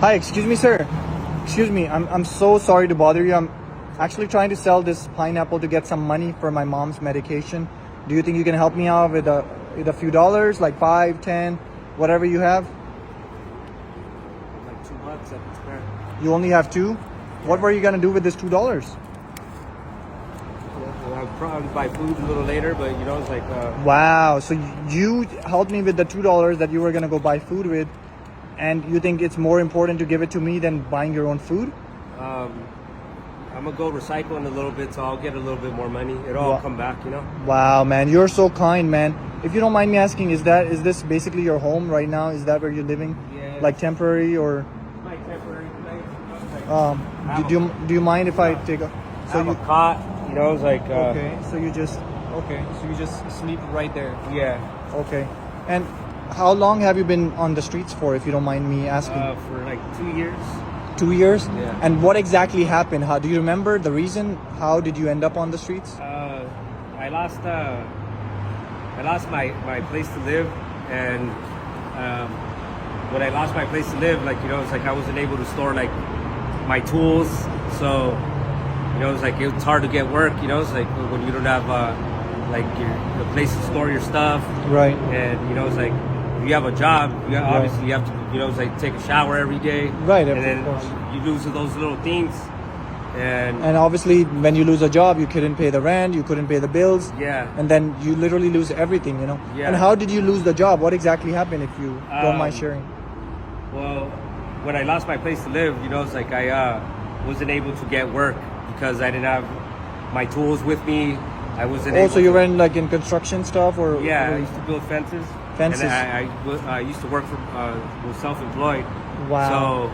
Hi, excuse me, sir. Excuse me. I'm so sorry to bother you. I'm actually trying to sell this pineapple to get some money for my mom's medication. Do you think you can help me out with a few dollars, like 5, 10, whatever you have? Like $2 at the spare. You only have two? What were you gonna do with this $2? Well, I'll probably buy food a little later, but it's like Wow. So you helped me with the $2 that you were gonna go buy food with, and you think it's more important to give it to me than buying your own food? I'm gonna go recycle in a little bit, so I'll get a little bit more money. It'll all come back, Wow, man, you're so kind, man. If you don't mind me asking, is this basically your home right now? Is that where you're living? Yeah. Like temporary or? My temporary place. Do you mind if I take a? I have a cot, it's like Okay, so you just sleep right there. yeah. Okay, and how long have you been on the streets for, if you don't mind me asking? For like 2 years. 2 years. Yeah. And what exactly happened? How do you remember the reason? How did you end up on the streets? I lost my place to live, and when I lost my place to live, it's like I wasn't able to store like my tools, so it's like it's hard to get work. It's like when you don't have like your place to store your stuff, Right. and it's like if you have a job, obviously you have to it's like take a shower every day, Right, and of then course. you lose those little things, And obviously, when you lose a job, you couldn't pay the rent, you couldn't pay the bills, yeah. and then you literally lose everything, Yeah. And how did you lose the job? What exactly happened, if you don't mind sharing? Well, when I lost my place to live, it's like I wasn't able to get work because I didn't have my tools with me. I wasn't able Also, you to, were in like in construction stuff, or yeah, I used to build fences. Fences. And I used to work for was self-employed. Wow. So,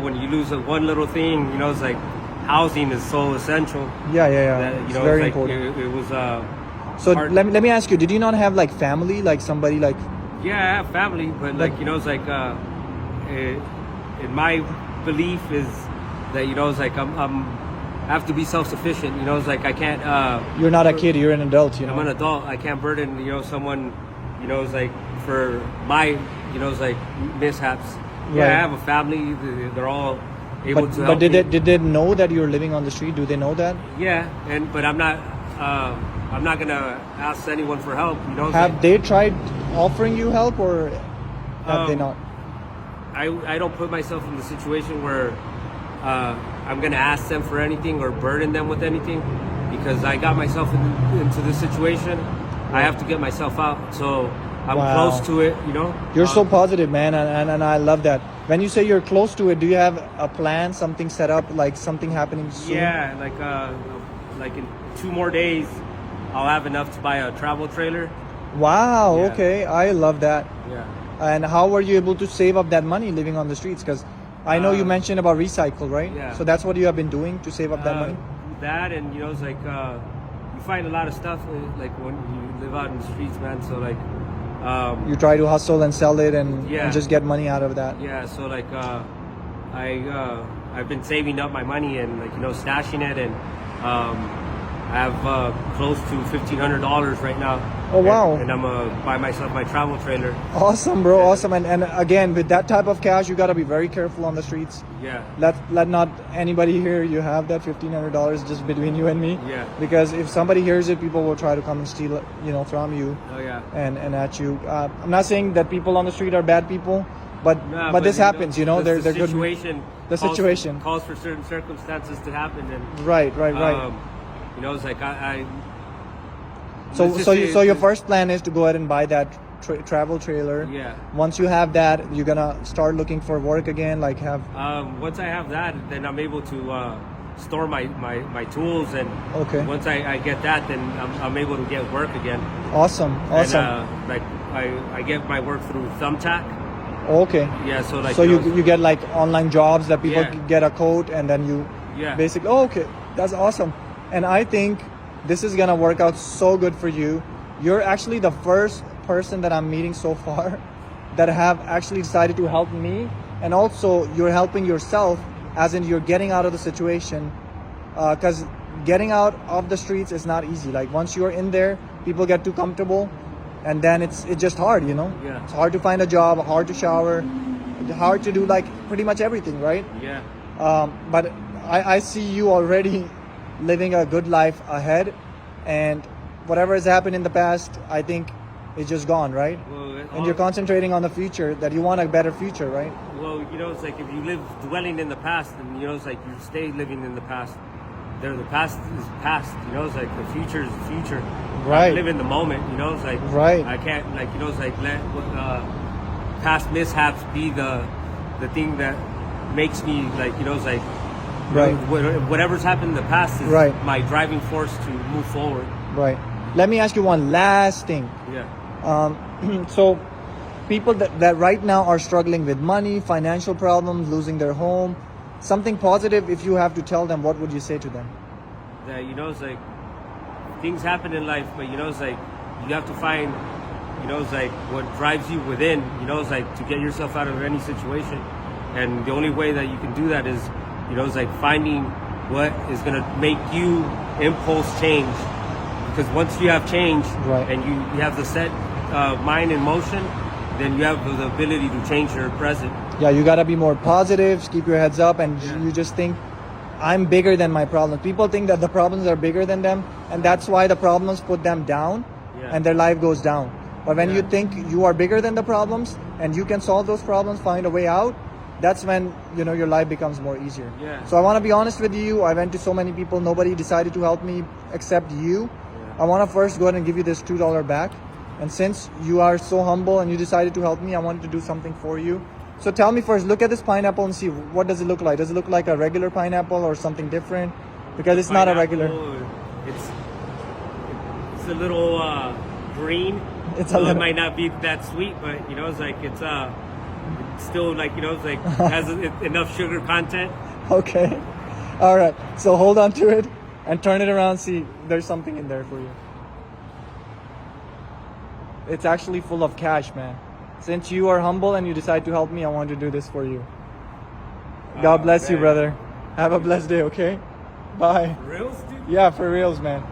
when you lose one little thing, it's like housing is so essential. Yeah. That, It's very like important. it was So hard. let me ask you: did you not have like family, like somebody like? Yeah, I have family, but it's like in my belief is that it's like I have to be self-sufficient. It's like I can't. You're not a kid; you're an adult. I'm an adult. I can't burden someone. It's like for my it's like mishaps. Right. Yeah, I have a family. They're all able to help But did me. did they know that you're living on the street? Do they know that? Yeah, but I'm not gonna ask anyone for help. Have they tried offering you help, or have they not? I don't put myself in the situation where I'm gonna ask them for anything or burden them with anything, because I got myself into this situation. I have to get myself out, so I'm Wow. close to it. You're so positive, man, and I love that. When you say you're close to it, do you have a plan, something set up, like something happening soon? Yeah, like in 2 more days, I'll have enough to buy a travel trailer. Wow. Yeah. Okay, I love that. Yeah. And how were you able to save up that money living on the streets? Because I know you mentioned about recycle, right? Yeah. So that's what you have been doing to save up that money. That, and it's like you find a lot of stuff like when you live out in the streets, man. So like You try to hustle and sell it and Yeah. just get money out of that. yeah, so like I've been saving up my money and stashing it, and I have close to $1,500 right now. Oh, wow. And I'm buy myself my travel trailer. Awesome, bro. Awesome. And again, with that type of cash, you got to be very careful on the streets. Yeah. Let not anybody hear you have that $1,500 just between you and me. Yeah. Because if somebody hears it, people will try to come and steal it, from you Oh yeah. and at you. I'm not saying that people on the street are bad people, but Nah, but this happens, the they're good. situation The calls- situation. calls for certain circumstances to happen, and Right. it's like I So let's just so say so your it's- first plan is to go ahead and buy that travel trailer. Yeah. Once you have that, you're gonna start looking for work again, like have. Once I have that, then I'm able to store my tools, and Okay. once I get that, then I'm able to get work again. Awesome. And like I get my work through Thumbtack. Okay. Yeah, so like So you get like online jobs that people Yeah. get a code and then you Yeah. basically. Oh, okay, that's awesome. And I think this is gonna work out so good for you. You're actually the first person that I'm meeting so far that have actually decided to help me, and also you're helping yourself, as in you're getting out of the situation, because getting out of the streets is not easy. Like once you're in there, people get too comfortable, and then it's just hard. Yeah. It's hard to find a job, hard to shower, hard to do like pretty much everything, right? Yeah. But I see you already living a good life ahead, and whatever has happened in the past, I think it's just gone, right? Well, And you're concentrating on the future, that you want a better future, right? Well, you know, it's like if you live dwelling in the past, and you know, it's like you stay living in the past. The past is past. You know, it's like the future is the future. Right. I live in the moment. You know, it's like Right. I can't, like, you know, it's like let past mishaps be the thing that makes me, like, you know, it's like Right. whatever's happened in the past is Right. my driving force to move forward. Right. Let me ask you one last thing. Yeah. So people that right now are struggling with money, financial problems, losing their home, something positive, if you have to tell them, what would you say to them? That, you know, it's like things happen in life, but you know, it's like you have to find, you know, it's like what drives you within, you know, it's like to get yourself out of any situation. And the only way that you can do that is, you know, it's like finding what is going to make you impulse change. Because once you have change, Right. and you have the set mind in motion, then you have the ability to change your present. Yeah, you gotta be more positive, keep your heads up, and Yeah. you just think, I'm bigger than my problems. People think that the problems are bigger than them, and that's why the problems put them down, Yeah. and their life goes down. But when Yeah. you think you are bigger than the problems, and you can solve those problems, find a way out, that's when, you know, your life becomes more easier. Yeah. So I want to be honest with you. I went to so many people, nobody decided to help me except you. Yeah. I want to first go ahead and give you this $2 back. And since you are so humble and you decided to help me, I wanted to do something for you. So tell me first, look at this pineapple and see, what does it look like? Does it look like a regular pineapple or something different? Because it's not a regular. It's a little green. It's a So little- it might not be that sweet, but you know, it's like it's still, like, you know, it's like has enough sugar content. Okay. All right. So hold on to it and turn it around. See, there's something in there for you. It's actually full of cash, man. Since you are humble and you decide to help me, I want to do this for you. God bless you, man. brother. Have a blessed day, okay? Bye. Real, dude? Yeah, for reals, man.